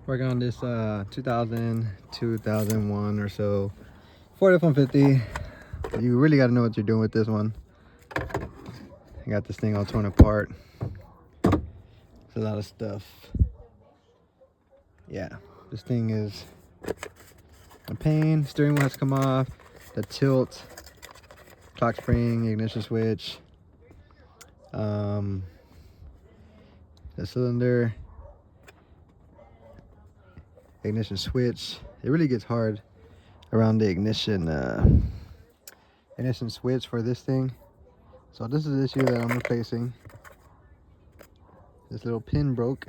Working on this 2001 or so Ford F150. You really got to know what you're doing with this one. I got this thing all torn apart. It's a lot of stuff. Yeah, this thing is a pain. Steering wheel has to come off. The tilt, clock spring, ignition switch, the cylinder, ignition switch. It really gets hard around the ignition switch for this thing. So this is the issue that I'm replacing. This little pin broke.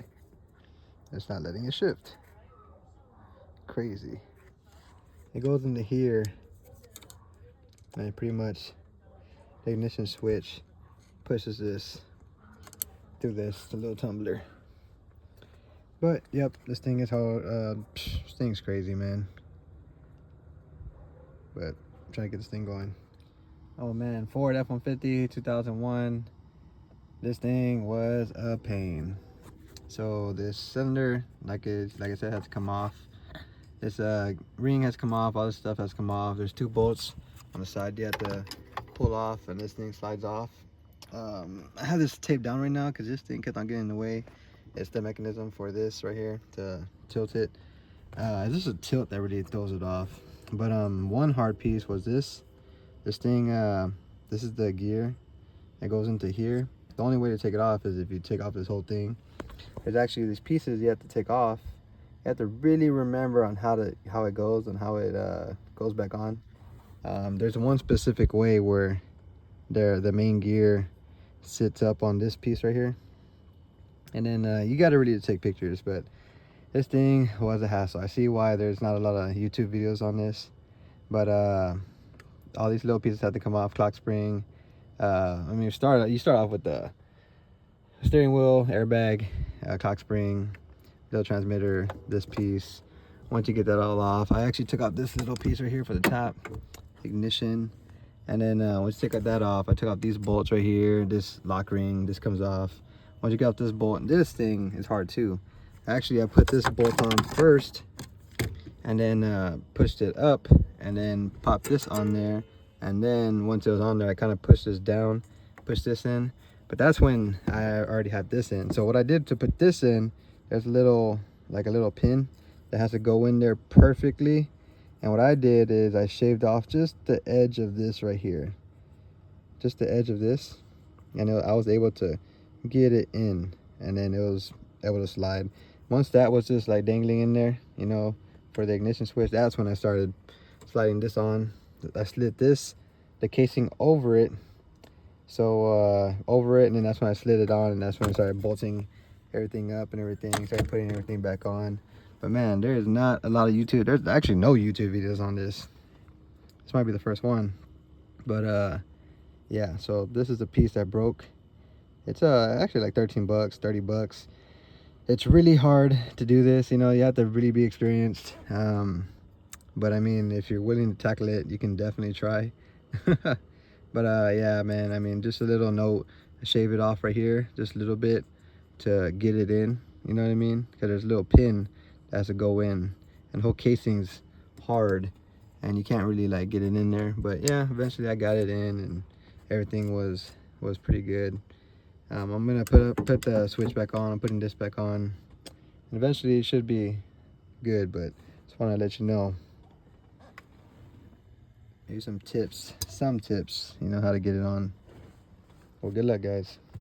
It's not letting it shift. Crazy. It goes into here, and pretty much the ignition switch pushes this through the little tumbler. But yep, this thing is this thing's crazy, man. But I'm trying to get this thing going. Oh man, Ford F150 2001. This thing was a pain. So this cylinder, like I said, has to come off. This ring has come off. All this stuff has come off. There's two bolts on the side you have to pull off, and this thing slides off. I have this taped down right now because this thing kept on getting in the way. It's the mechanism for this right here to tilt it. This is a tilt that really throws it off. But one hard piece was this thing. This is the gear that goes into here. The only way to take it off is if you take off this whole thing. There's actually these pieces you have to take off. You have to really remember on how it goes and how it goes back on. There's one specific way where the main gear sits up on this piece right here, and then you got to really take pictures. But this thing was a hassle. I see why there's not a lot of YouTube videos on this, but all these little pieces had to come off. Clock spring. I mean, you start off with the steering wheel, airbag, clock spring, little transmitter, this piece. Once you get that all off, I actually took out this little piece right here for the top, ignition. And then once you take that off, I took off these bolts right here, this lock ring, this comes off. Once you get off this bolt, this thing is hard too. Actually, I put this bolt on first, and then pushed it up, and then popped this on there. And then once it was on there, I kind of pushed this down, pushed this in. But that's when I already had this in. So what I did to put this in, there's a little pin that has to go in there perfectly. And what I did is I shaved off just the edge of this right here, just the edge of this, and I was able to get it in, and then it was able to slide. Once that was just like dangling in there, you know, for the ignition switch, that's when I started sliding this on. I slid the casing over it, so over it, and then that's when I slid it on, and that's when I started bolting everything up and everything, started putting everything back on. But man, there is not a lot of YouTube. There's actually no YouTube videos on this. This might be the first one. But yeah, so this is the piece that broke. It's actually like 13 bucks, 30 bucks. It's really hard to do this, you know, you have to really be experienced. But I mean, if you're willing to tackle it, you can definitely try. But yeah, man, I mean, just a little note, shave it off right here, just a little bit to get it in, you know what I mean? Because there's a little pin that has to go in, and the whole casing's hard, and you can't really like get it in there. But yeah, eventually I got it in, and everything was pretty good. I'm gonna put the switch back on. I'm putting this back on, and eventually it should be good. But just want to let you know, here's some tips, you know, how to get it on. Well, good luck, guys.